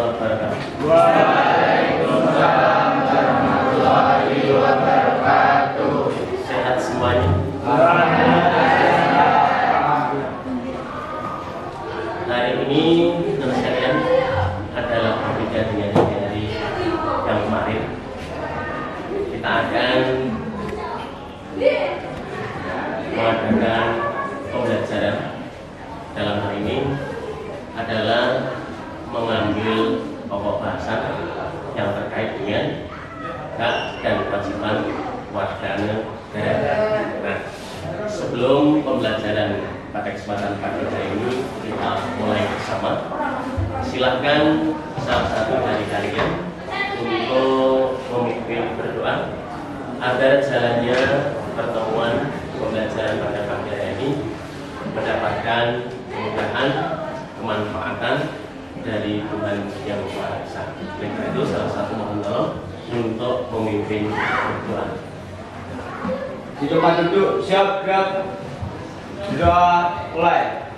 wabarakatuh. Waalaikumsalam warahmatullahi wabarakatuh. Sehat semuanya. Hari ini menurut sekalian adalah berbeda dengan hari yang kemarin. Kita akan mengadakan pembelajaran. Dalam hal ini adalah mengambil pokok bahasan yang terkait dengan hak dan kewajiban warga negara. Nah, sebelum pembelajaran pada kesempatan pagi hari ini kita mulai bersama. Silakan salah satu dari kalian untuk memimpin berdoa agar jalannya pertemuan pembelajaran pada pagi hari ini mendapatkan kemudahan, kemanfaatan dari Tuhan Yang Maha Esa. Oleh itu salah satu mohon tolong untuk memimpin berdoa. Di tempat duduk siap gerak. Doa mulai.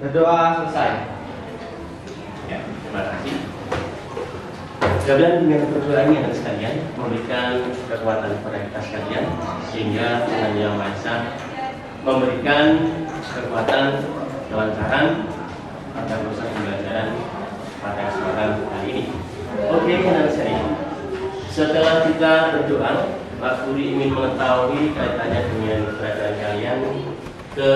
Berdoa selesai. Ya, terima kasih. Mudah-mudahan dengan berdoa ini akan sekalian memberikan kekuatan kepada kita sekalian, sehingga Tuhan Yang Maha Esa memberikan kekuatan, kelancaran pada proses pembelajaran pada kesempatan kali ini. Oke, anak sekalian. Setelah kita berdoa, Pak Guru ingin mengetahui kaitannya dengan keberadaan kalian ke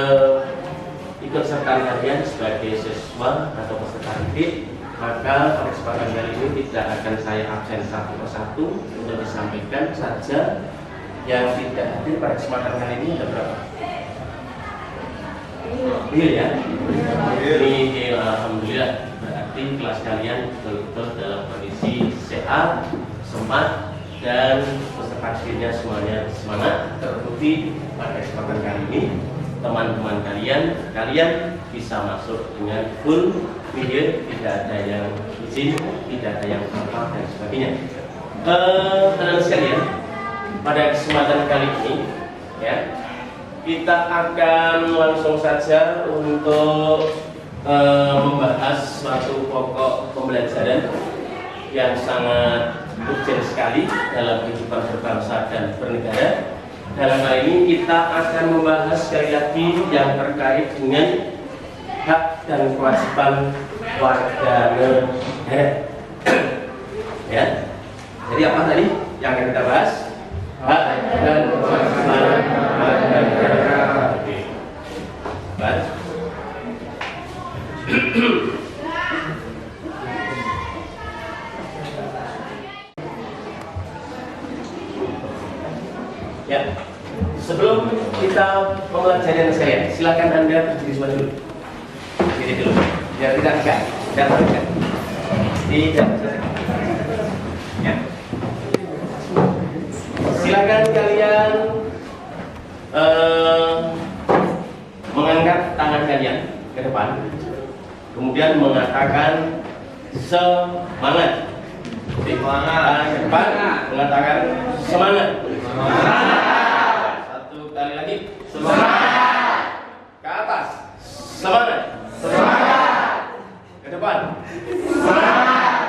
ikut serta kalian sebagai siswa atau peserta didik. Maka pada kesempatan kali ini tidak akan saya absen satu persatu untuk disampaikan saja. Yang tidak hadir pada kesempatan kali ini ada berapa? Ya? Ini alhamdulillah berarti kelas kalian betul-betul dalam kondisi sehat, semangat, dan peserta didiknya semuanya semangat. Terbukti pada kesempatan kali ini teman-teman kalian bisa masuk dengan full video, tidak ada yang izin, tidak ada yang apa dan sebagainya. Teman-teman sekalian, pada kesempatan kali ini ya, kita akan langsung saja untuk membahas suatu pokok pembelajaran yang sangat urgent sekali dalam kehidupan berbangsa dan bernegara. Dalam hal ini kita akan membahas sekali lagi yang terkait dengan hak dan kewajiban warga negara. Ya. Jadi apa tadi yang akan kita bahas? Hak dan kewajiban warga negara. Oke. Baik. Ya, sebelum kita mempelajari anak sekalian, silakan Anda berdiri semua dulu. Berdiri dulu, biar tidak tegak, tidak. Ya. Silakan kalian mengangkat tangan kalian ke depan, kemudian mengatakan semangat. Semangat ke depan, mengatakan semangat. Satu kali lagi, semangat. Ke atas, semangat. Semangat. Ke depan, semangat.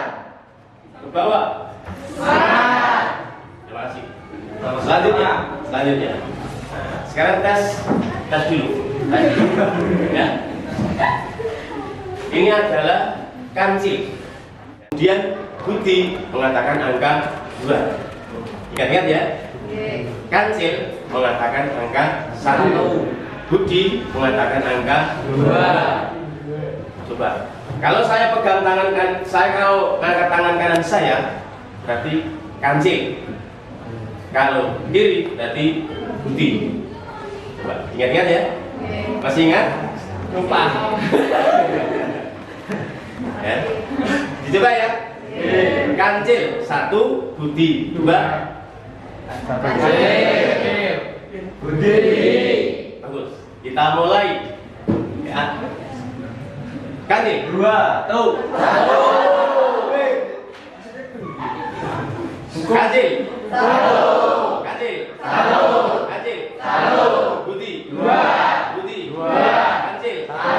Ke bawah, semangat. Terima kasih. Selanjutnya. Nah, sekarang tes dulu. Ya. Ini adalah kancil. Kemudian Budi mengatakan angka 2. Ingat-ingat ya. Kancil mengatakan angka 1. Budi mengatakan angka 2. Coba. Kalau saya pegang tangan kalau angkat tangan kanan saya, berarti kancil. Kalau kiri, berarti Budi. Coba. Ingat-ingat ya. Masih ingat? Lupa. Ya. Dicoba ya. Kancil 1, Budi 2. Kancil, Budi. Bagus. Kita mulai. Ya. Kancil 2, tuh. 1. Kancil 1. Kancil 1. Kancil 1. Budi 2. Budi 2. Kancil 1.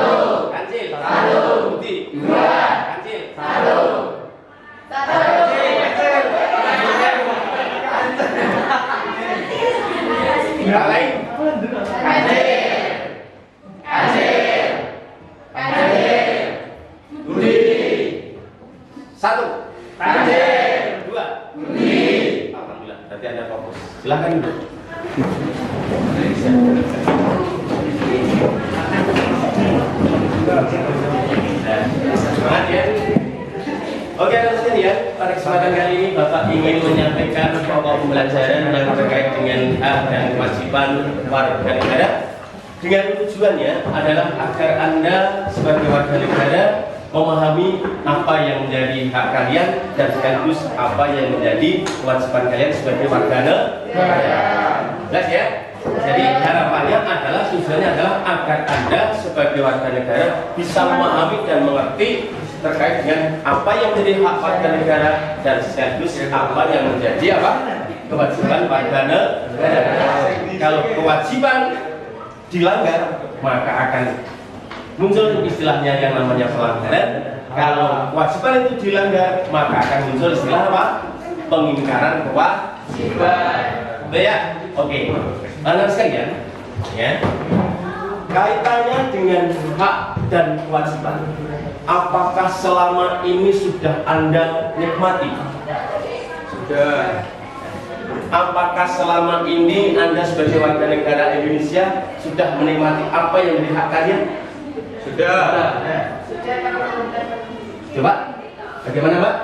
pada kesempatan kali ini Bapak ingin menyampaikan pokok pembelajaran yang terkait dengan hak dan kewajiban warga negara, dengan tujuannya adalah agar Anda sebagai warga negara memahami apa yang menjadi hak kalian dan sekaligus apa yang menjadi kewajiban kalian sebagai warga negara. Jelas ya? Jadi harapannya adalah, tujuannya adalah agar Anda sebagai warga negara bisa memahami dan mengerti terkait dengan apa yang menjadi hak warga negara dan sekaligus apa yang menjadi kewajiban warga negara. Kalau kewajiban dilanggar, maka akan muncul istilahnya yang namanya pelanggaran. Kalau kewajiban itu dilanggar, maka akan muncul istilah apa? Pengingkaran kewajiban. Betul ya? Oke. Anak sekalian, ya, kaitannya dengan hak dan kewajiban, apakah selama ini sudah Anda nikmati? Sudah. Apakah selama ini Anda sebagai warga negara Indonesia sudah menikmati apa yang menjadi hak kalian? Sudah. Coba, bagaimana Pak?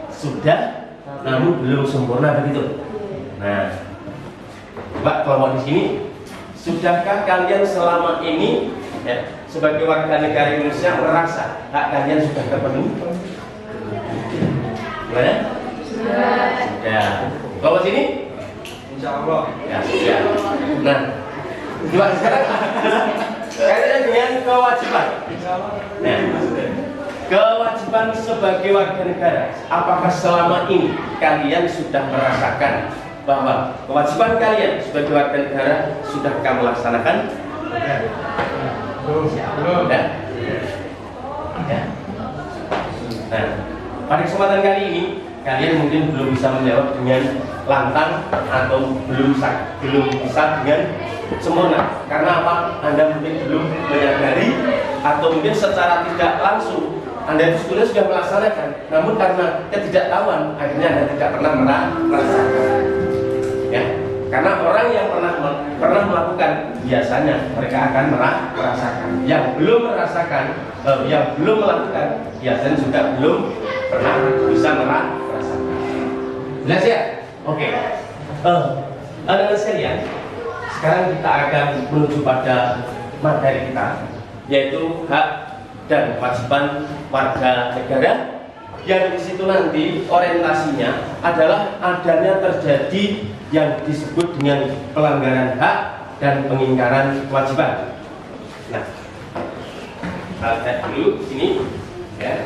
Sudah, namun belum sempurna begitu. Nah, Mbak, kelompok di sini, sudahkah kalian selama ini ya, sebagai warga negara Indonesia merasa hak kalian sudah terpenuhi? Gimana? Sudah. Kelompok sini? Insya Allah. Ya, sudah. Nah, coba sekarang kaitannya dengan kewajiban. Nah, kewajiban sebagai warga negara, apakah selama ini kalian sudah merasakan bahwa kewajiban kalian sebagai warga negara sudah kamu laksanakan? Belum. Ya. Nah, pada kesempatan kali ini kalian mungkin belum bisa menjawab dengan lantang atau belum bisa dengan sempurna. Karena apa? Anda mungkin belum menyadari atau mungkin secara tidak langsung Anda itu sebetulnya sudah melaksanakan, namun karena ketidaktahuan akhirnya Anda tidak pernah merasakan. Ya, karena orang yang pernah melakukan biasanya mereka akan merasakan. Yang belum merasakan, yang belum melakukan biasanya juga belum pernah bisa merasakan. Jelas ya? Oke. Anak-anak sekalian, sekarang kita akan menuju pada materi kita, yaitu hak dan kewajiban warga negara. Yang di situ nanti orientasinya adalah adanya terjadi yang disebut dengan pelanggaran hak dan pengingkaran kewajiban. Nah, lihat dulu sini, ya.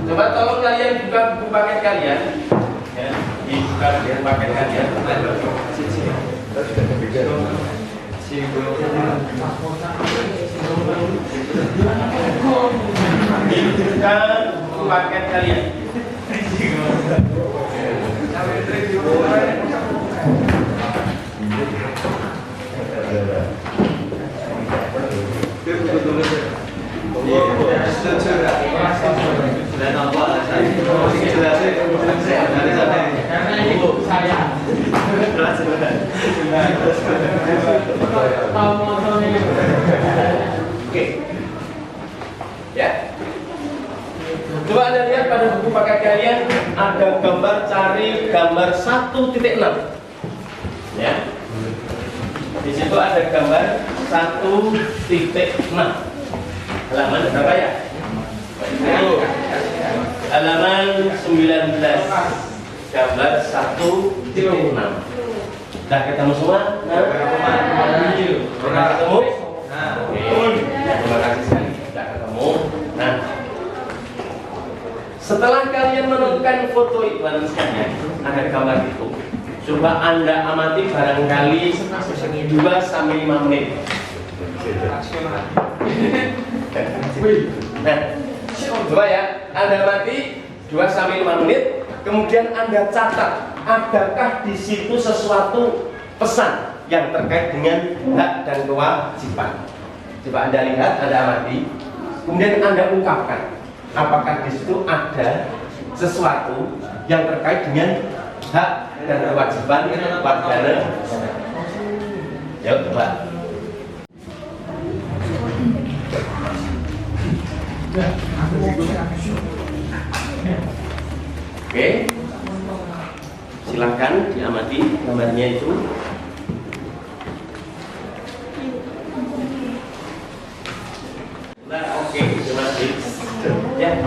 Coba tolong kalian buka buku paket kalian, ya. Dibuka dengan paket kalian. Dibuka paket kalian. Oke. Ya. Coba Anda lihat pada buku paket kalian ada gambar, cari gambar 1.6. Ya. Di situ ada gambar 1.6. Halaman berapa ya? Halaman 19. Gambar 1.6. Sudah ketemu semua? Nah, pernah ketemu? Oke. Terima kasih sekali. Sudah ketemu. Nah, setelah kalian menemukan foto itu, ada gambar itu, coba Anda amati barangkali 2-5 menit. Nah, coba ya, Anda amati 2-5 menit, kemudian Anda catat, adakah di situ sesuatu pesan yang terkait dengan hak dan kewajiban. Coba Anda lihat, Anda amati, kemudian Anda ungkapkan, apakah di situ ada sesuatu yang terkait dengan hak dan kewajiban warga negara. Ya, coba. gambarnya itu. Nah, oke, terima kasih. Ya.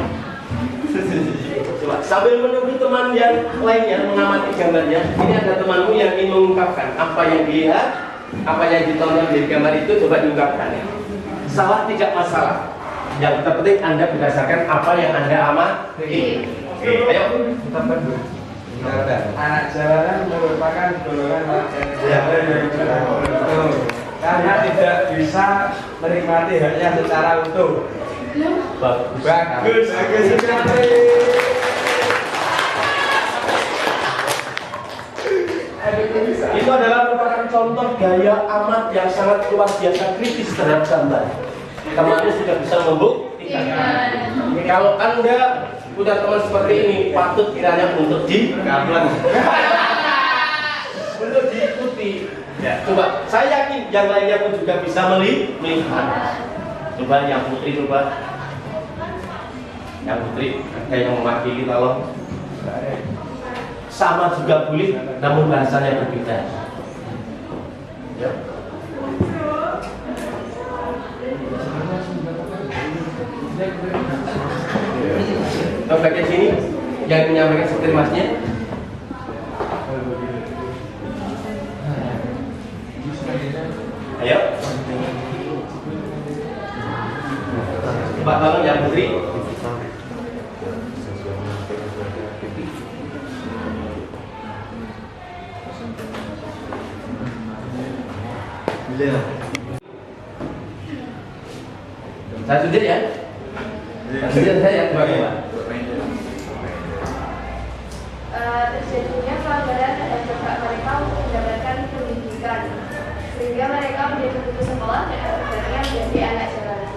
Coba sambil menunggu teman yang lainnya mengamati gambarnya, ini ada temanmu yang ingin mengungkapkan apa yang dilihat, apa yang ditonton di gambar itu, coba diungkapkan ya. Salah tidak masalah. Yang terpenting Anda berdasarkan apa yang Anda amati. Oke, ayo kita berdua. Anak jalanan merupakan golongan karena tidak bisa menikmati haknya secara utuh. Bagus sekali. Itu adalah merupakan contoh gaya amat yang sangat luar biasa kritis terhadap gambar. Temannya sudah bisa membuktikan. Kalau Anda punya teman seperti ini, patut kiranya untuk untuk diikuti. Ya, coba saya yakin yang lainnya pun juga bisa melihat. Coba yang putri coba. Yang putri ada yang mewakili tolong. Sama juga boleh, namun bahasanya berbeda. Ya. Coba bagian sini yang menyampaikan seperti masnya. Ayo. Coba tolong yang putri. Saya sendiri ya. Sendiri saya bagaimana? Terjadinya pelanggaran terhadap hak mereka untuk mendapatkan pendidikan, sehingga mereka menjadi putus sekolah dan akhirnya menjadi anak jalanan.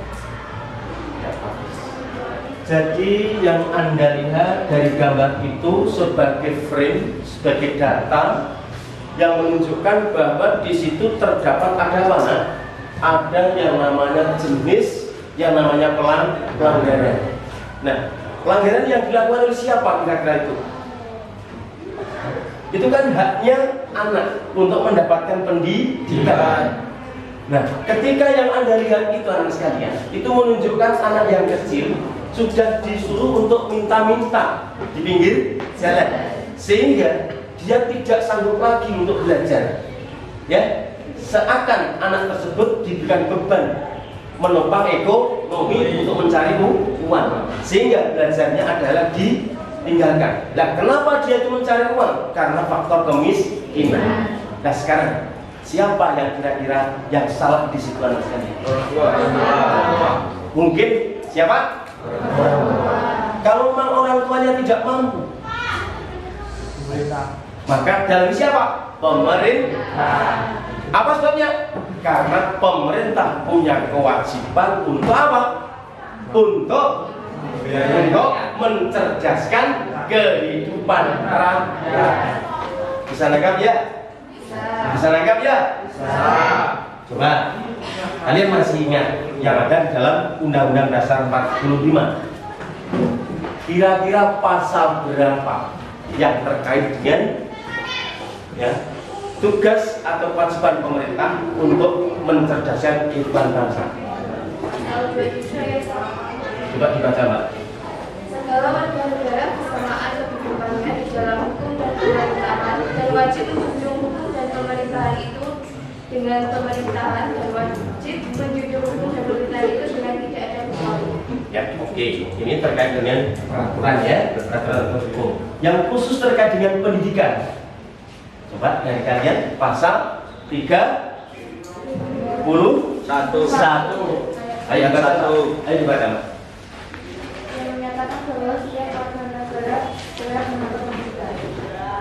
Jadi yang Anda lihat dari gambar itu sebagai frame, sebagai data yang menunjukkan bahwa di situ terdapat ada mana? Ada yang namanya jenis, yang namanya pelanggaran. Nah, pelanggaran yang dilakukan oleh siapa kira-kira itu? Itu kan haknya anak untuk mendapatkan pendidikan. Nah, ketika yang Anda lihat itu anak sekalian, itu menunjukkan anak yang kecil sudah disuruh untuk minta-minta di pinggir jalan, sehingga dia tidak sanggup lagi untuk belajar. Ya, seakan anak tersebut diberikan beban menopang ekonomi untuk mencari uang, sehingga belajarnya adalah ditinggalkan. Nah, kenapa dia itu mencari uang? Karena faktor kemiskinan. Nah, sekarang siapa yang kira-kira yang salah di situ anak sekalian? Mungkin siapa? Kalau memang orang tuanya tidak mampu, maka dalam siapa? Pemerintah. Apa sebabnya? Karena pemerintah punya kewajiban untuk apa? Untuk mencerdaskan kehidupan rakyat. Bisa nangkap ya? Bisa nangkap ya? Coba kalian masih ingat yang ada dalam Undang-Undang Dasar 45? Kira-kira pasal berapa yang terkait dengan ya, tugas atau kewajiban pemerintah untuk mencerdaskan kehidupan bangsa? Coba dibaca, Mbak. Segala warga negara kesamaan kehidupannya di dalam hukum dan pemerintahan, dan wajib menjunjung hukum dan pemerintahan itu dengan pemerintahan, dan wajib menjunjung hukum dan pemerintahan itu dengan tidak ada kecuali. Ya, oke. Ini terkait dengan peraturan ya, peraturan hukum. Yang khusus terkait dengan pendidikan. Coba dari kalian pasal 31. Ayo baca. Ayo dibaca. Yang menyatakan bahwa setiap warga negara berhak mendapat pendidikan.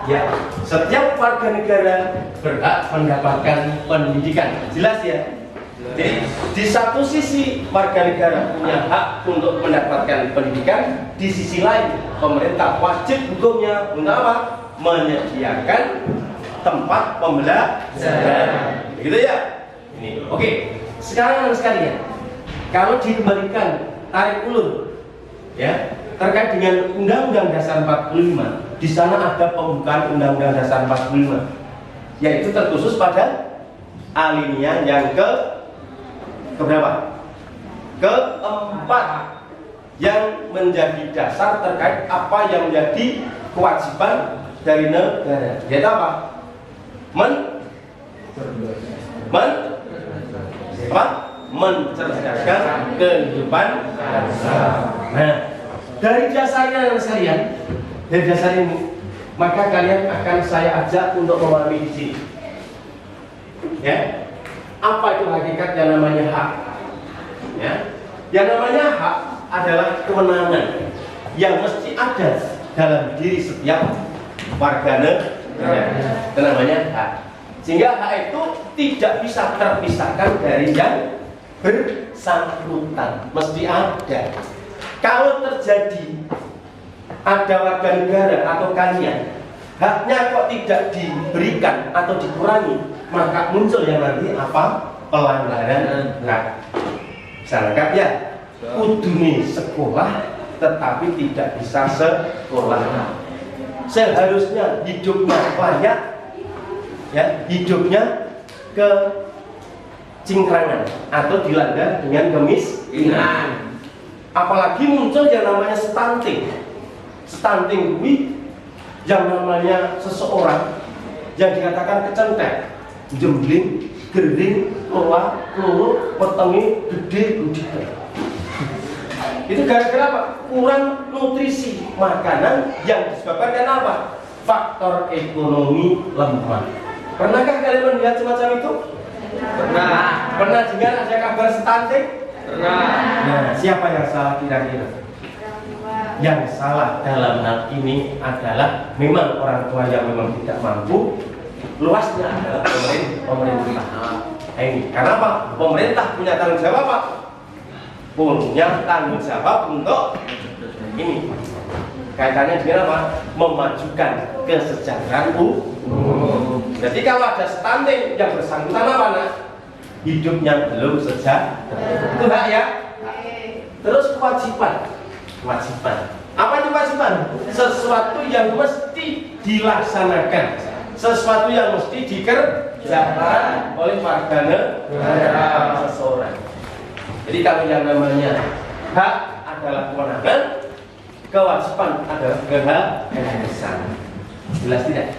Ya, setiap warga negara berhak mendapatkan pendidikan. Jelas ya? Jadi di satu sisi warga negara punya hak untuk mendapatkan pendidikan, di sisi lain pemerintah wajib hukumnya untuk apa? Menyediakan tempat pembelajaran. Begitu ya? Ini. Oke. Sekarang sekalian, kalau dikembalikan tarik ulur ya, terkait dengan Undang-Undang Dasar 45, di sana ada pembukaan Undang-Undang Dasar 45. yaitu terkhusus pada alinea yang keberapa? Keempat, yang menjadi dasar terkait apa yang menjadi kewajiban dari negara, yaitu apa? Mencerdaskan kehidupan bangsa. Nah, dari dasarnya sekalian, dari dasar ini, maka kalian akan saya ajak untuk memahami di sini. Ya, apa itu hakikat yang namanya hak? Ya, yang namanya hak adalah kewenangan yang mesti ada dalam diri setiap warga negara. Itu namanya hak. Sehingga hak itu tidak bisa terpisahkan dari yang bersangkutan, mesti ada. Kalau terjadi ada warga negara atau kalian haknya kok tidak diberikan atau dikurangi, maka muncul yang nanti apa? Pelanggaran hak. Misalkan ya, kudune sekolah tetapi tidak bisa sekolah. Seharusnya hidupnya layak, ya, hidupnya ke cingkrangan atau dilanda dengan kemiskinan. Apalagi muncul yang namanya stunting. Stunting kuwi yang namanya seseorang yang dikatakan kecentek, jembling, gering, loa, loro, wetenge gede, gede. Itu gara-gara apa? Kurang nutrisi makanan yang disebabkan karena apa? Faktor ekonomi lemah. Pernahkah kalian melihat semacam itu? Pernah. Pernah juga ada kabar stunting? Pernah. Nah, siapa yang salah kira-kira? Yang salah dalam hal ini adalah memang orang tua yang memang tidak mampu. Luasnya adalah pemerintah. Ini karena apa? Pemerintah punya tanggung jawab apa? Punya tanggung jawab untuk ini. Kaitannya dengan apa? Memajukan kesejahteraan umum. Jadi kalau ada stunting yang bersangkutan apa nak? Hidupnya belum sejahtera. Itu hak ya. Terus kewajiban. Apa itu kewajiban? Sesuatu yang mesti dilaksanakan, sesuatu yang mesti dikerjakan oleh warga negara seseorang. Jadi kalau yang namanya hak adalah kewenangan, kewajiban adalah keharusan. Jelas tidak?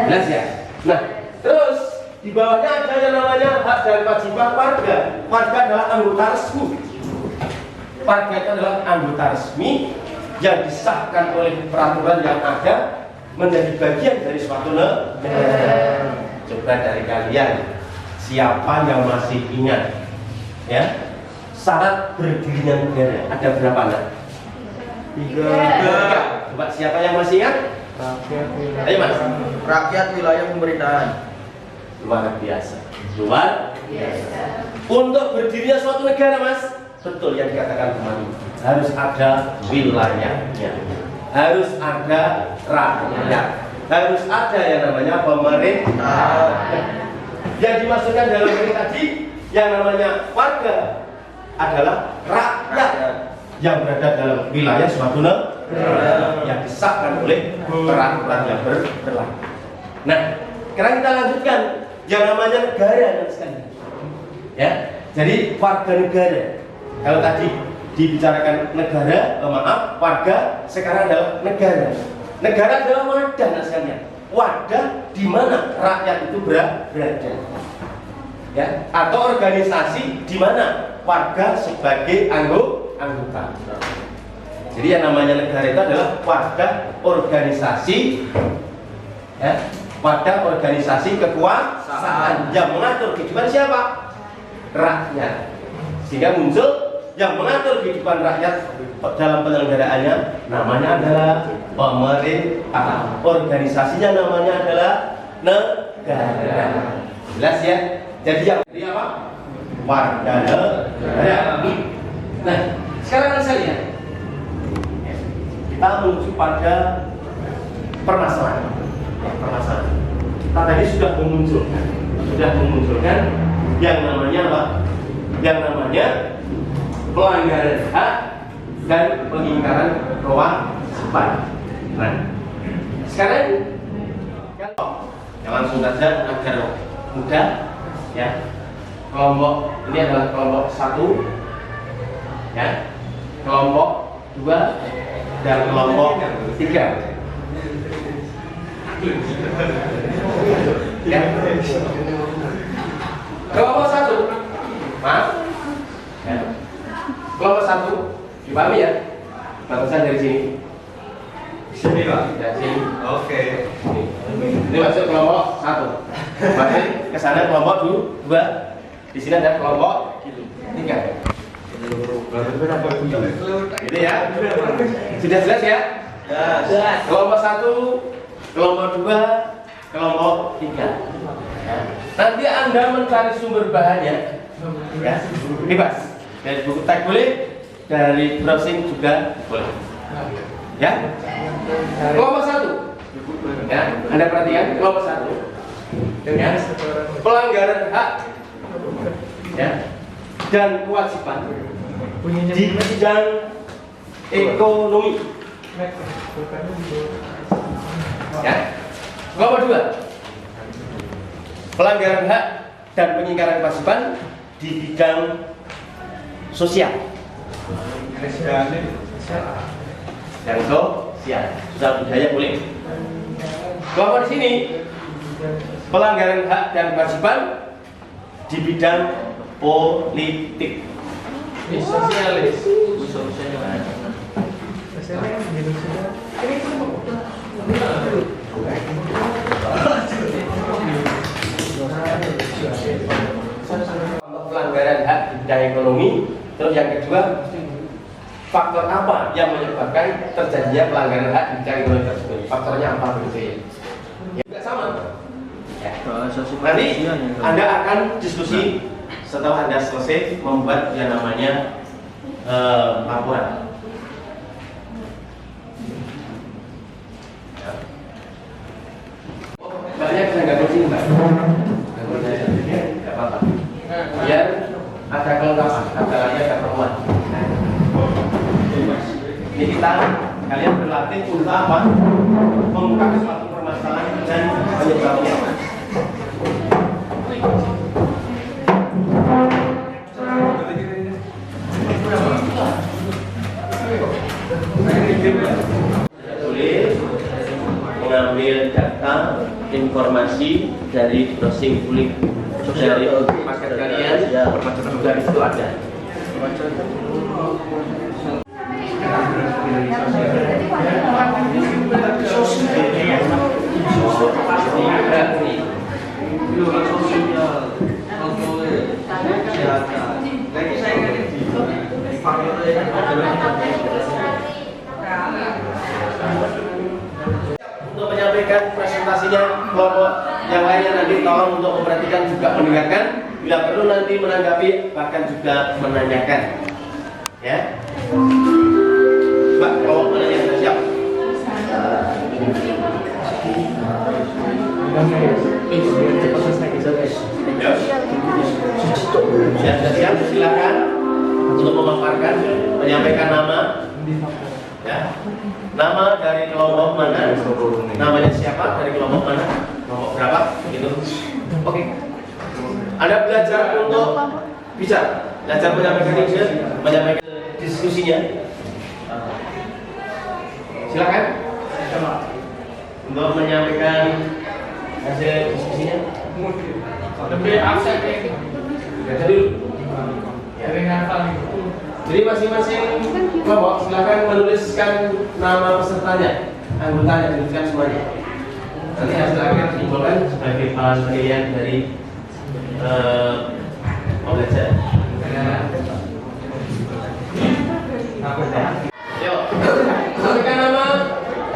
Jelas ya? Nah, terus di bawahnya ada yang namanya hak dan kewajiban warga. Warga adalah anggota resmi. Warga itu adalah anggota resmi yang disahkan oleh peraturan yang ada menjadi bagian dari suatu negara. Coba dari kalian, siapa yang masih ingat ya syarat berdirinya negara ada berapa nak? 3. Coba siapa yang masih ingat? Ayo mas. Rakyat, wilayah pemerintahan. Luar biasa. Untuk berdirinya suatu negara mas, betul yang dikatakan kemarin, harus ada wilayahnya, harus ada rakyat, harus ada yang namanya pemerintah. Yang dimasukkan dalam ini tadi yang namanya warga adalah rakyat yang berada dalam wilayah suatu negara yang disahkan oleh peraturan yang berlaku. Nah, sekarang kita lanjutkan yang namanya negara dan sekalian. Ya, jadi warga negara. Kalau tadi dibicarakan negara, warga, sekarang adalah negara. Negara adalah wadah sekalian. Wadah di mana rakyat itu berada. Ya, atau organisasi di mana warga sebagai anggota. Jadi yang namanya negara itu adalah wadah organisasi, ya, wadah organisasi kekuasaan yang mengatur kehidupan siapa? Rakyat. Sehingga muncul yang mengatur kehidupan rakyat dalam penyelenggaraannya namanya adalah pemerintah. Organisasinya namanya adalah negara. Jelas ya? Jadi yang dari apa? Warga negara. Nah, sekarang saya lihat kita menuju pada permasalahan. Kita tadi sudah memunculkan yang namanya apa? Yang namanya pelanggaran hak dan pengingkaran kewajiban. Nah, sekarang Ya, langsung saja agar mudah. Ya, kelompok ini adalah kelompok 1, ya, kelompok 2 dan kelompok 3. Ya. Kelompok 1, maaf, ya. Kelompok 1, dipahami ya? Batasan dari sini. Sini Pak. Ya, sini. Oke. Ini masuk kelompok 1. Masuk ke sana kelompok 2. Di sini ada kelompok 3. Gitu ya. Sudah jelas ya? Jelas. Kelompok 1, kelompok 2, kelompok 3. Ya. Nanti Anda mencari sumber bahannya, ya, bebas. Dari buku teks boleh, dari browsing juga boleh. Ya. Kelompok 1. Ya, Anda perhatikan kelompok 1. Ya. Pelanggaran hak, ya, dan kewajiban di bidang ekonomi. Ya. Kelompok 2. Pelanggaran hak dan pengingkaran kewajiban di bidang sosial. Dan sosial. Sosial budaya boleh. Kelompok di sini pelanggaran hak dan kewajiban di bidang politik. Sosialis. Pelanggaran hak di bidang ekonomi. Terus yang kedua, faktor apa yang menyebabkan terjadinya pelanggaran hak di bidang ekonomi tersebut? Faktornya apa gitu ya? Ya juga sama. Ya. Nanti Anda akan diskusi setelah Anda selesai membuat yang namanya laporan. Banyak saya nggak bersih Mbak. Nggak apa-apa. Biar ada kelengkapan, ada lainnya ada pertemuan. Ini kita kalian berlatih untuk apa? Mengungkap suatu permasalahan dan penyebabnya. Boleh mengambil data informasi dari browsing kulit dari paket kalian, juga di situ ada. Untuk menyampaikan presentasinya kelompok yang lainnya nanti tolong untuk memperhatikan juga mendengarkan, bila perlu nanti menanggapi bahkan juga menanyakan. Ya. Coba kelompok mana yang sudah siap? Ya, sudah siap, silakan untuk memaparkan, menyampaikan nama. Ya. Nama dari kelompok mana? Namanya siapa? Dari kelompok mana? Kelompok berapa? Gitu. Oke. Anda belajar untuk bicara, belajar menyampaikan ide, menyampaikan diskusinya. Silakan. Untuk menyampaikan hasil diskusinya. Lebih absen Baca dulu. Jadi masing-masing kelompok silakan menuliskan nama pesertanya, anggotanya, tuliskan semuanya. Nanti hasil akhir dikumpulkan sebagai bahan penilaian dari pembelajar. Yuk, sampaikan nama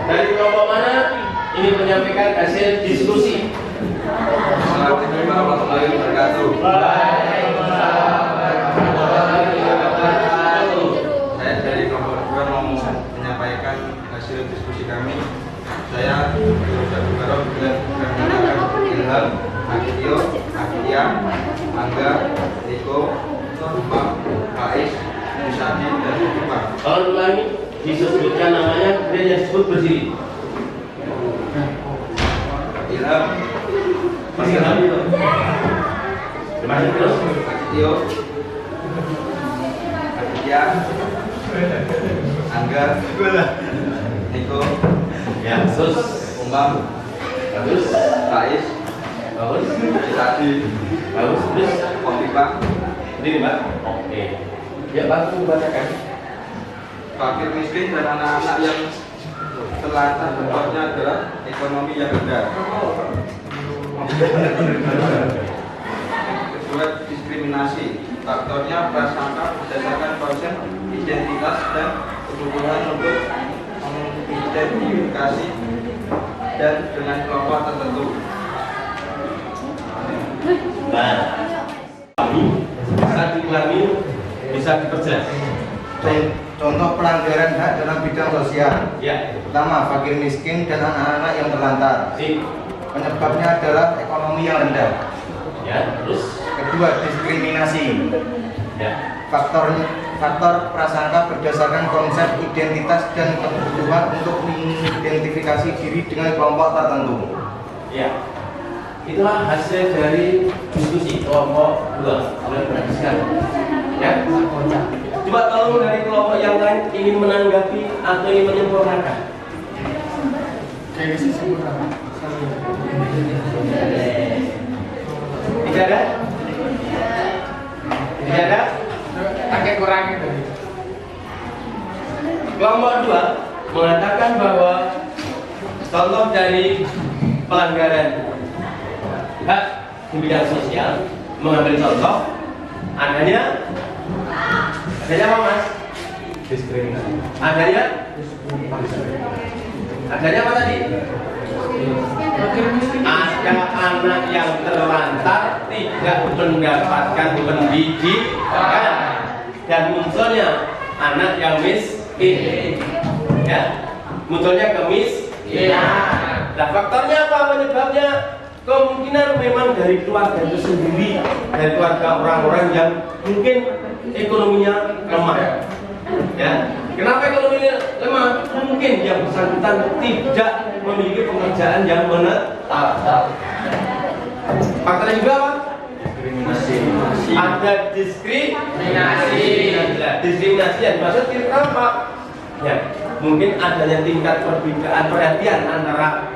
dari kelompok mana? Ini menyampaikan hasil diskusi. Assalamualaikum warahmatullahi wabarakatuh. Saya dari kelompok 2 mau menyampaikan hasil diskusi kami. Saya Ustadz Bukharo dengan Ilham, Akitio, Akitia, Angga, Riko, Umar, Faiz, Musadi, dan Umar. Kalau ulangi disebutkan namanya, dia disebut berdiri. Ilham, Masih terus. Akitio, Aditya, Angga, Niko, Ya, terus. Umam, Bagus. Rais, Bagus. Tadi, Bagus. Terus. Kompipa. Ini Mbak. Oke. Ya, bantu bacakan. Fakir miskin dan anak-anak yang terlantar bentuknya adalah ekonomi yang rendah. Kedua, diskriminasi. Faktornya prasangka berdasarkan konsep identitas dan kebutuhan untuk mengidentifikasi dan dengan kelompok tertentu. Nah, kami bisa diulangi, bisa diperjelas. Contoh pelanggaran hak dalam bidang sosial. Ya. Pertama, fakir miskin dan anak-anak yang terlantar. Si. Penyebabnya adalah ekonomi yang rendah. Ya. Terus. Kedua, diskriminasi. Ya. Faktor prasangka berdasarkan konsep identitas dan kebutuhan untuk mengidentifikasi diri dengan kelompok tertentu. Ya. Itulah hasil dari diskusi kelompok 2 oleh Franciscan. Ya. Coba tolong dari kelompok yang lain ingin menanggapi atau ingin menyempurnakan. Tidak ada? Tidak ada? Pakai kurang itu. Kelompok 2 mengatakan bahwa contoh dari pelanggaran hak di bidang sosial, mengambil contoh adanya apa Mas? Diskriminasi. Adanya apa tadi? Ada anak yang terlantar tidak mendapatkan pendidikan dan munculnya anak yang miskin, ya, munculnya kemiskinan. Nah, faktornya apa penyebabnya? Kemungkinan memang dari keluarga itu sendiri, dari keluarga orang-orang yang mungkin ekonominya lemah. Ya, kenapa ekonominya lemah? Mungkin yang bersangkutan tidak memiliki pekerjaan yang menetap. Faktornya juga apa? Diskriminasi. Ada diskriminasi. Diskriminasi yang dimaksud kira apa? Ya, mungkin adanya tingkat perbedaan perhatian antara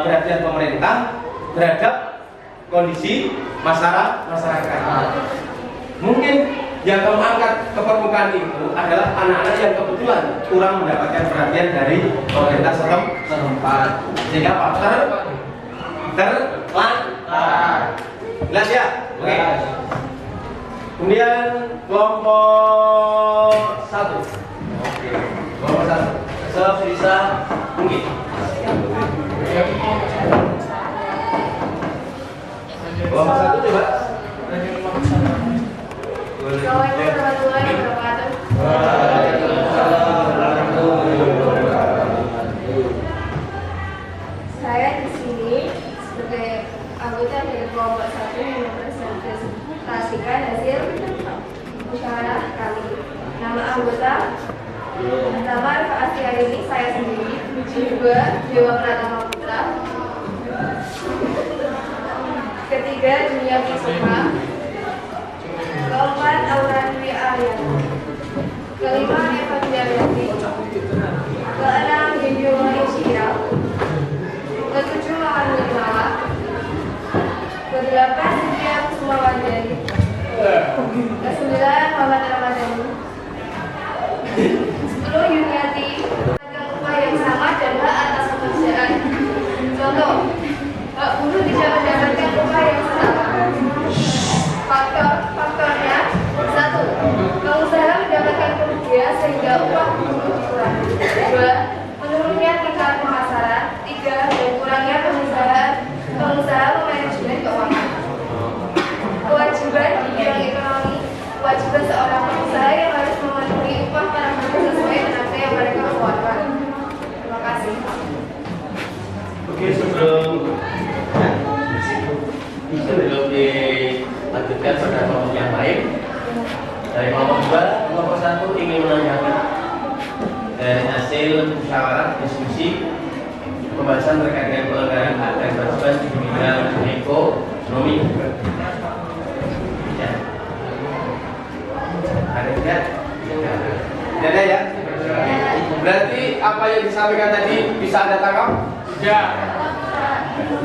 perhatian pemerintah terhadap kondisi masyarakat. Mungkin yang kamu angkat ke permukaan itu adalah anak-anak yang kebetulan kurang mendapatkan perhatian dari pemerintah setempat, sehingga apa? Terlantar. Jelas ya? Oke. Kemudian kelompok 1. Oke. Kelompok 1. Sebisa mungkin. Kelompok 1 coba. Assalamualaikum warahmatullahi wabarakatuh. Saya di sini sebagai anggota dari kelompok 1 merepresentasikan hasil musyawarah kami. Nama anggota pertama Rifa'ati hari ini saya sendiri, kedua Dewa Pratama Putra, ketiga Dunia Pisma, keempat Aura Dwi Aryana, kelima Eva Diarati, keenam Hindu Malaysia, ketujuh Mawan Nirmala, kedelapan Cynthia Kusuma Wandari, kesembilan Muhammad Ramadhani, 10 Yuniati, dengan upah yang sama dan hak atas pekerjaan. Contoh, hak buruh tidak mendapatkan upah yang sama. Faktornya 1. Pengusaha mendapatkan kerugian sehingga upah buruh dikurangi. 2. Menurunnya tingkat pemasaran. 3. Dan kurangnya pengusaha memanajemen keuangan. Kewajiban di bidang ekonomi. Kewajiban seorang pengusaha yang harus memenuhi upah para buruh sesuai dengan yang mereka keluarkan. Terima kasih. Oke, sebelum dilanjutkan pada kelompok yang lain, dari kelompok 2, kelompok 1 ingin menanyakan dari hasil musyawarah diskusi pembahasan terkait dengan pelanggaran hak dan kewajiban di bidang ekonomi. sampaikan tadi bisa Anda tangkap? Tidak.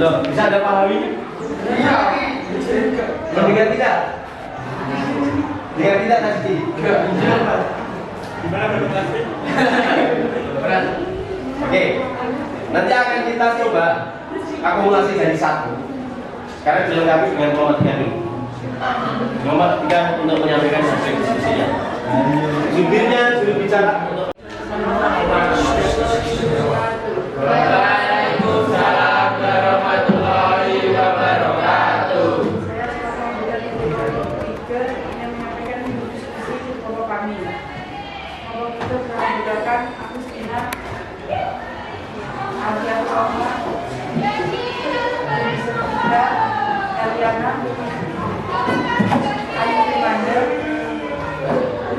Loh, bisa Anda pahami? Iya. Mendengar tidak? Dengar tidak tadi? Gimana berarti? Berat. Oke, nanti akan kita coba akumulasi dari 1. Sekarang dilengkapi dengan nomor 3 dulu. Nomor 3 untuk menyampaikan hasil diskusinya. Jubirnya juru bicara untuk Waalaikumsalam warahmatullahi wabarakatuh. Saya selaku anggota tiga yang menyampaikan diskusi di kelompok kami. Kelompok itu telah menggunakan Agustina, Alian Roma, Setia, Eliana, Ayu Primander,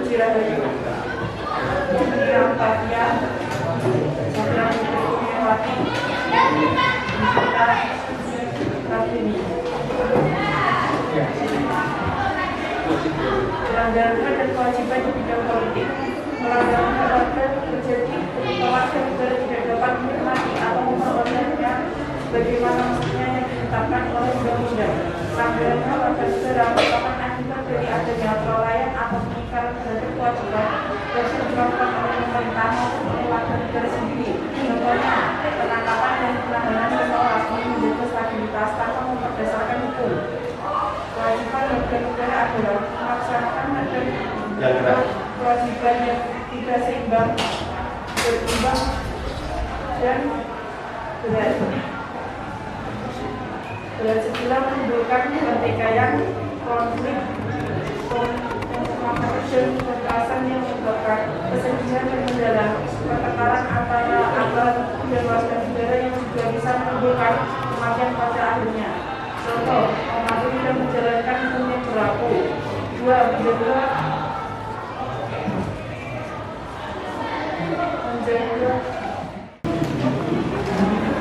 Uci Rahayu, Miriam Fatia, Sabra Putri, Kita, Rafini. Pelanggaran hak dan kewajiban di bidang politik, pelanggaran hak warga terjadi ketika warga negara tidak dapat menikmati atau memperolehnya sebagaimana mestinya yang ditetapkan oleh undang-undang. Pelanggaran hak warga negara merupakan akibat dari adanya kelalaian atau pengingkaran terhadap kewajiban yang sudah dilakukan oleh pemerintah maupun oleh warga negara sendiri. Contohnya, penangkapan dan penahanan seseorang menjaga stabilitas tanpa berdasarkan hukum. Kewajiban warga negara adalah melaksanakan hak dan kewajiban yang tidak seimbang, berimbang, dan bersegera menimbulkan pertikaian, konflik, confrontation, kekerasan yang menyebabkan kesedihan dan mendalam, pertengkaran antara aparat dan warga negara yang juga bisa menimbulkan kematian pada akhirnya. Contoh, mematuhi dan menjalankan hukum yang berlaku. 2. Menjaga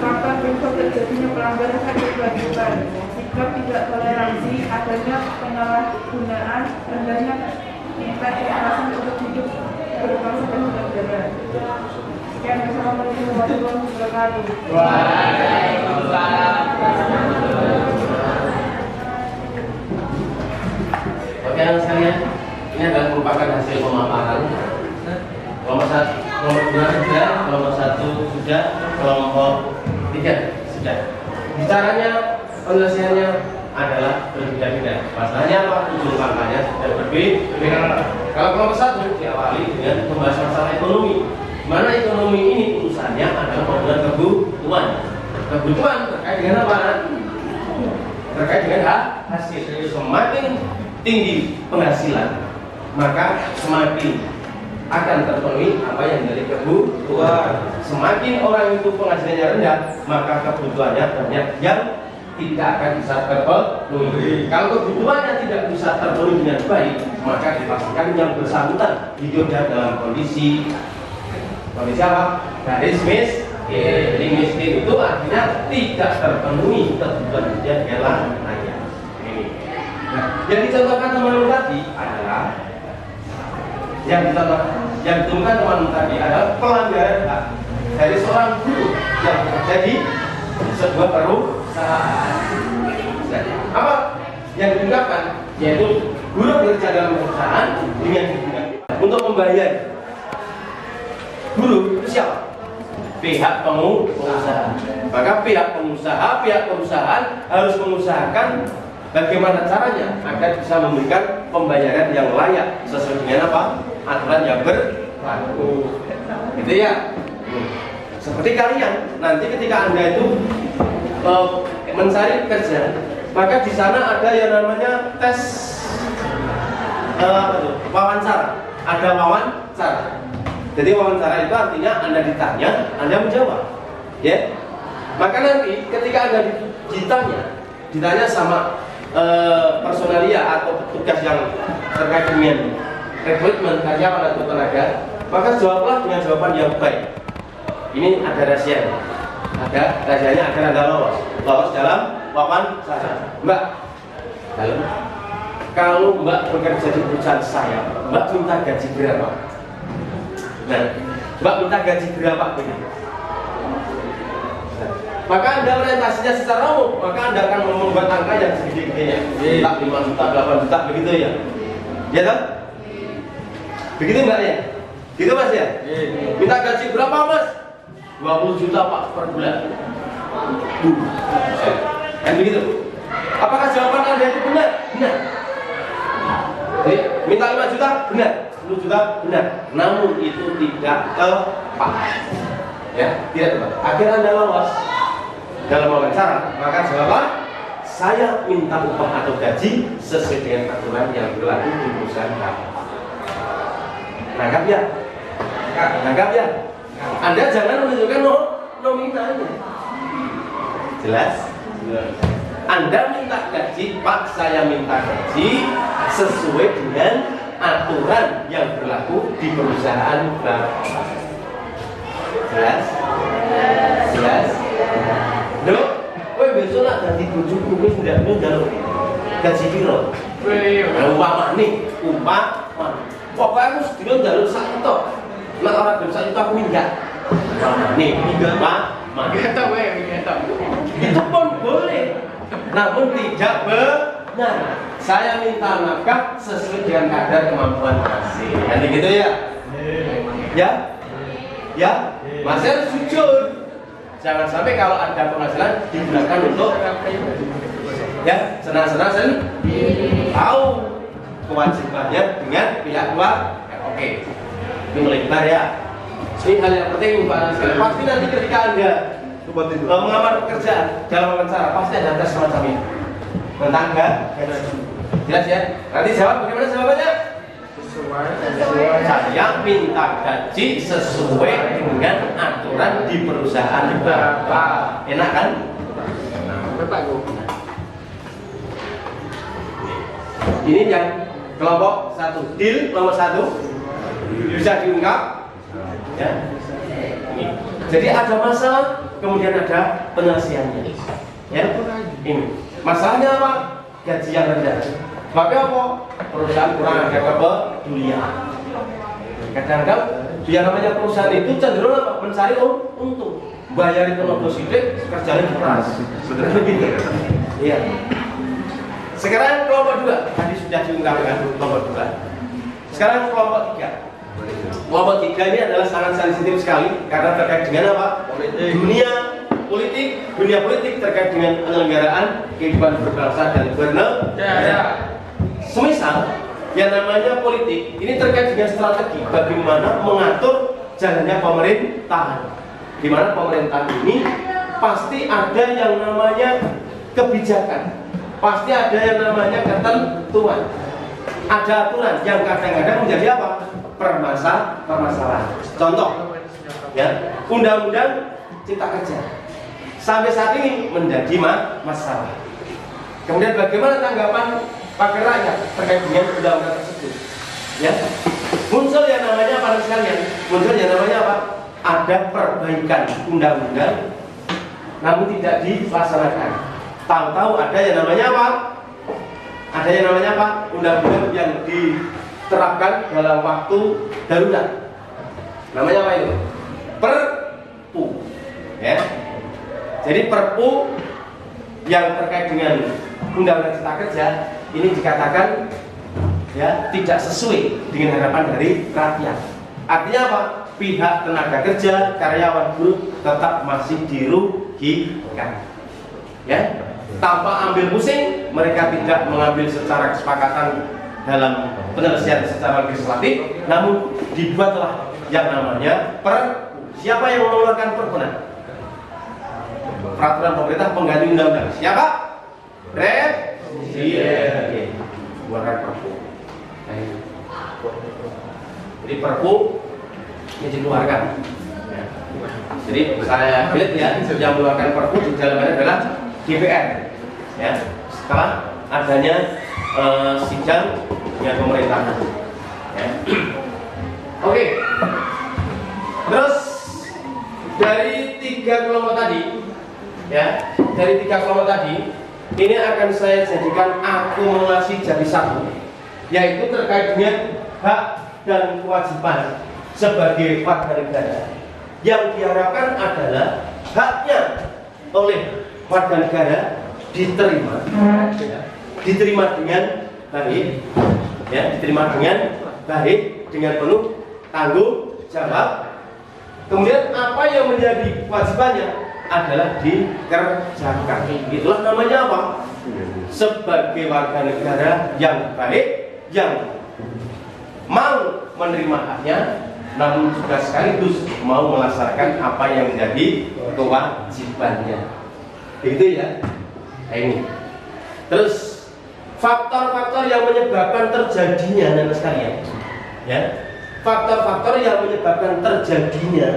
fakta berikut terjadinya pelanggaran hak dan kewajiban. Sikap tidak toleransi, adanya penyalahgunaan, rendahnya tingkat kekerasan untuk hidup berbangsa dan bernegara. Sekian, wassalamualaikum warahmatullahi wabarakatuh. Waalaikumsalam. Oke anak sekalian, ini adalah merupakan hasil pemaparan. Kelompok 1, kelompok 2 sudah, kelompok 1 sudah, kelompok 3 sudah. Bicaranya, penyelesaiannya adalah berbeda-beda. Masalahnya apa? Ujung pangkalnya sudah berbeda. Kalau kelompok 1 diawali dengan membahas masalah ekonomi. Mana ekonomi ini urusannya adalah pembuat kebutuhan. Kebutuhan terkait dengan apa? Terkait dengan hasil. Semakin tinggi penghasilan, maka semakin akan terpenuhi apa yang menjadi kebutuhan. Semakin orang itu penghasilannya rendah, maka kebutuhannya banyak yang tidak akan bisa terpenuhi. Kalau kebutuhannya tidak bisa terpenuhi dengan baik, maka dipastikan yang bersangkutan hidupnya dalam kondisi apa? Garis miskin. Jadi miskin itu artinya tidak terpenuhi kebutuhan dia adalah layak. Ini. Nah, yang dicontohkan teman-teman tadi adalah yang ditemukan teman-teman tadi adalah pelanggaran hak dari seorang guru yang terjadi di sebuah perusahaan. Apa yang diungkapkan? Yaitu guru bekerja dalam perusahaan dengan untuk membayar guru itu siapa? Pihak pengusaha. Maka pihak pengusaha, pihak perusahaan harus mengusahakan bagaimana caranya agar bisa memberikan pembayaran yang layak sesuai dengan apa? Aturan yang berlaku. Gitu ya. Seperti kalian nanti ketika Anda itu mencari kerja, maka di sana ada yang namanya tes wawancara. Ada wawancara. Jadi wawancara itu artinya Anda ditanya, Anda menjawab. Ya. Maka nanti ketika Anda ditanya sama personalia atau petugas yang terkait dengan rekrutmen karyawan atau tenaga, maka jawablah dengan jawaban yang baik. Ini ada rahasianya. Ada rahasianya agar Anda lolos dalam wawancara. Mbak, kalau Mbak bekerja di perusahaan saya, Mbak minta gaji berapa? Nah, Mbak minta gaji berapa? maka Anda orientasinya secara umum, maka Anda akan membuat angka yang segede-gedenya. Tak 5 juta, 8 juta, begitu ya. Ya kan? Begitu enggak ya? Gitu Mas ya? Minta gaji berapa Mas? 20 juta Pak per bulan. Kan begitu? Apakah jawaban Anda itu benar? Benar. Jadi, minta 5 juta? Benar. 10 juta? Benar. Namun itu tidak tepat. Ya, tidak tepat. Akhirnya Anda lolos dalam wawancara, maka jawaban saya minta upah atau gaji sesuai dengan aturan yang berlaku di perusahaan kami. Nangkap ya? Nangkap ya? Anda jangan menunjukkan nominalnya. Jelas? Anda minta gaji, Pak, saya minta gaji sesuai dengan aturan yang berlaku di perusahaan Bapak. Jelas? Jelas? Dok, kowe besok nak ganti bojoku kowe ndak njaluk gaji piro? Umpama nih, umpama. Pokoknya aku sedina njaluk sak entok. Nek ora gelem sak entok aku minggat. Nih, umpama. Itu pun boleh. Namun tidak benar. Saya minta nafkah sesuai dengan kadar kemampuan masing. Nanti gitu ya? Ya? Ya? Mas harus jujur. Jangan sampai kalau ada penghasilan digunakan untuk ya senang-senang tahu kewajibannya dengan pihak luar. Ya, oke, ini melebar ya. Ini hal yang penting Pak sekali. Pasti nanti ketika Anda mengamar pekerjaan dalam wawancara pasti ada tes semacam ini tentang jelas ya. Nanti jawab bagaimana jawabannya? Saya minta gaji sesuai dengan aturan di perusahaan Bapak. Enak kan? Ini yang kelompok 1. Deal nomor 1 bisa diungkap. Ya. Ini. Jadi ada masalah, kemudian ada penyelesaiannya. Ya. Ini. Masalahnya apa? Gaji yang rendah. Sebabnya apa? Perusahaan kurang ada kepedulian. Kadang-kadang yang namanya perusahaan itu cenderung apa? Mencari untung. Bayarin terlalu sidik, kerjanya keras. Betul begitu. Iya. Sekarang kelompok 2 tadi sudah diungkapkan kelompok 2. Sekarang kelompok 3. Kelompok 3 ini adalah sangat sensitif sekali karena terkait dengan apa? Dunia politik terkait dengan penyelenggaraan kehidupan berbangsa dan bernegara. Semisal yang namanya politik ini terkait dengan strategi bagaimana mengatur jalannya pemerintahan. Di mana pemerintahan ini pasti ada yang namanya kebijakan, pasti ada yang namanya ketentuan, ada aturan yang kadang-kadang menjadi apa? Permasalahan. Contoh, ya, undang-undang cipta kerja sampai saat ini menjadi masalah. Kemudian bagaimana tanggapan pakar rakyat terkait dengan undang-undang tersebut? Ya, muncul yang namanya apa sekalian? Muncul yang namanya apa? Ada perbaikan undang-undang, namun tidak dilaksanakan. Tahu-tahu ada yang namanya apa? Ada yang namanya apa? Undang-undang yang diterapkan dalam waktu darurat. Namanya apa itu? Perpu. Ya. Jadi Perpu yang terkait dengan undang-undang cipta kerja ini dikatakan ya tidak sesuai dengan harapan dari rakyat. Artinya apa? Pihak tenaga kerja, karyawan, buruh tetap masih dirugikan. Ya, tanpa ambil pusing, mereka tidak mengambil secara kesepakatan dalam penyelesaian secara legislatif, namun dibuatlah yang namanya Perpu. Siapa yang mengeluarkan Perpu? Peraturan pemerintah pengganti undang-undang. Siapa? Presiden. Mengeluarkan Perpu. Jadi Perpu ini dikeluarkan. Ya. Jadi saya lihat ya, yang mengeluarkan Perpu di dalamnya adalah DPR. Ya. Setelah adanya sidang yang pemerintahan. Ya. Oke. Terus dari 3 kelompok tadi, ya, dari 3 kelompok tadi, ini akan saya jadikan akumulasi jadi satu, yaitu terkait dengan hak dan kewajiban sebagai warga negara. Yang diharapkan adalah haknya oleh warga negara diterima, diterima dengan baik, ya, diterima dengan baik, dengan penuh tanggung jawab. Kemudian apa yang menjadi kewajibannya adalah dikerjakan. Itulah namanya apa? Sebagai warga negara yang baik, yang mau menerima haknya, namun juga sekaligus mau melaksanakan apa yang menjadi kewajibannya. Begitu ya. Nah, ini. Terus faktor-faktor yang menyebabkan terjadinya anak sekalian, ya, faktor-faktor yang menyebabkan terjadinya,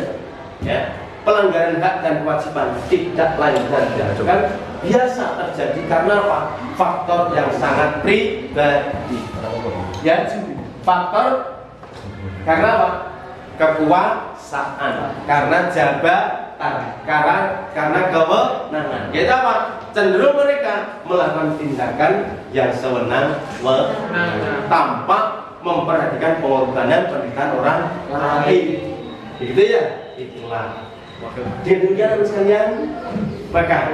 ya, pelanggaran hak dan kewajiban tidak lain dan tidak bukan biasa terjadi karena apa? Faktor yang sangat pribadi, ya, faktor karena apa? Kekuasaan, karena jabatan, karena kewenangan. Yaitu apa? Cenderung mereka melakukan tindakan yang sewenang-wenang tanpa memperhatikan pengorbanan penderitaan orang lain. Begitu ya? Itulah. Demikian sekalian, maka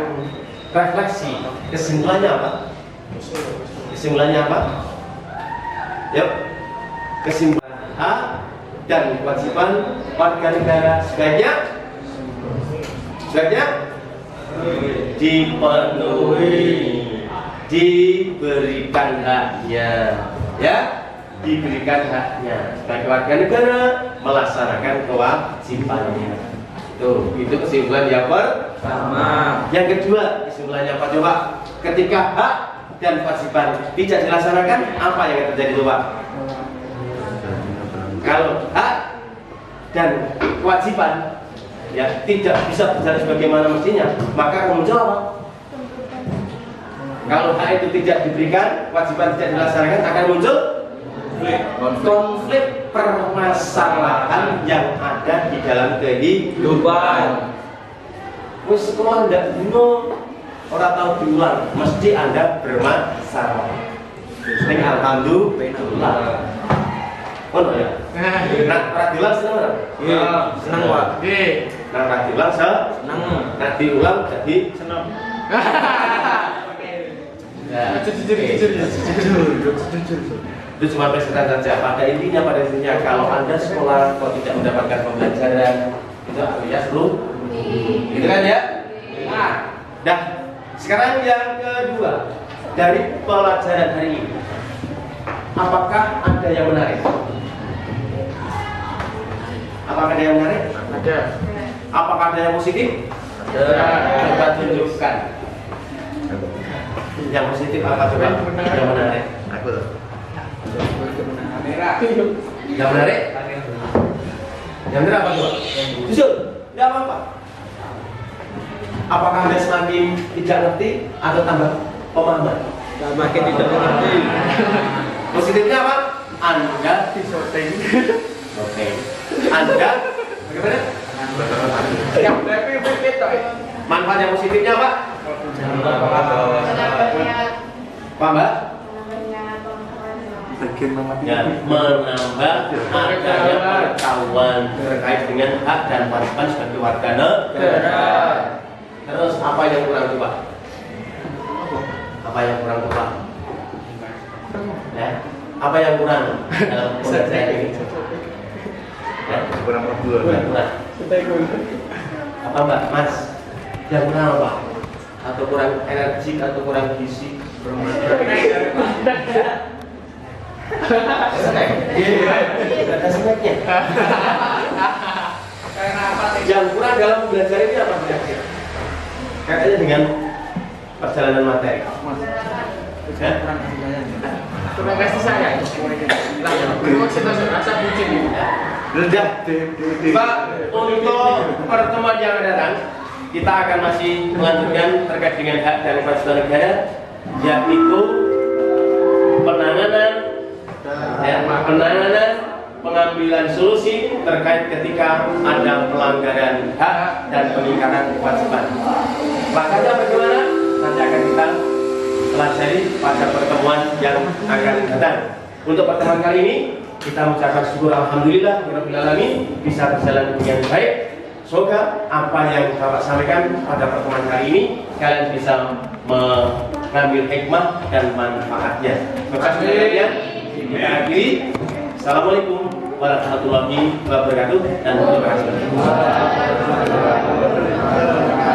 refleksi kesimpulannya apa? Kesimpulannya apa? Yuk, kesimpulan hak dan kewajiban warga negara sebaiknya dipenuhi, diberikan haknya, ya, diberikan haknya sebagai warga negara melaksanakan kewajibannya. Tuh, itu kesimpulan yang pertama. Yang kedua, kesimpulannya apa coba? Ketika hak dan kewajiban tidak dilaksanakan, apa yang akan terjadi coba? Kalau hak dan kewajiban ya tidak bisa berjalan sebagaimana mestinya, maka akan muncul apa? Kalau hak itu tidak diberikan, kewajiban tidak dilaksanakan, akan muncul konflik permasalahan yang ada di dalam kehidupan. Wis kalau ndak dino ora tahu diulang, mesti Anda bermasalah. Sing alhamdulillah. Oh ya. Nah, radiulang seneng ora? Iya, seneng Pak. Nggih. Nah, radiulang seneng. Nah, diulang jadi seneng. Ya, jujur. Itu cuma presentasi saja. Pada intinya kalau Anda sekolah kok tidak mendapatkan pembelajaran, itu alias rugi. Gitu kan ya? Nah, sekarang yang kedua dari pelajaran hari ini, apakah ada yang menarik? Apakah ada yang menarik? Ada. Apakah ada yang positif? Ada. Coba tunjukkan. Yang positif apa coba? Yang menarik. Aku. Yang menarik? Yang menarik apa coba? Jujur, tidak apa-apa. Apakah Anda semakin tidak ngerti atau tambah pemahaman? Semakin tidak mengerti. Positifnya apa? Anda disorting. Oke. Anda bagaimana? Manfaat yang positifnya apa? Pak Mbak? Ya, menambah adanya pengetahuan terkait dengan hak dan kewajiban sebagai warga negara. Terus apa yang kurang coba? Apa yang kurang coba? Ya, apa yang kurang dalam pembelajaran ini? Ya, kurang. Apa Mbak? Mas? Yang kurang apa? Atau kurang energi atau kurang gizi? Ada sebaiknya. Yang kurang dalam belajar ini apa kira-kira? Kaitannya dengan perjalanan materi. Kurang kasih sayang. Rasa bucin. Sudah. Pak, untuk pertemuan yang akan datang, kita akan masih melanjutkan terkait dengan hak dan kewajiban negara, yaitu penanganan pengambilan solusi terkait ketika ada pelanggaran hak dan pengingkaran kewajiban. Makanya bagaimana? Nanti akan kita pelajari pada pertemuan yang akan datang. Untuk pertemuan kali ini kita mengucapkan syukur alhamdulillah rabbil alamin bisa berjalan dengan baik. Semoga apa yang Bapak sampaikan pada pertemuan kali ini kalian bisa mengambil hikmah dan manfaatnya. Terima kasih banyak. Kita akhiri. Assalamualaikum warahmatullahi wabarakatuh dan terima kasih.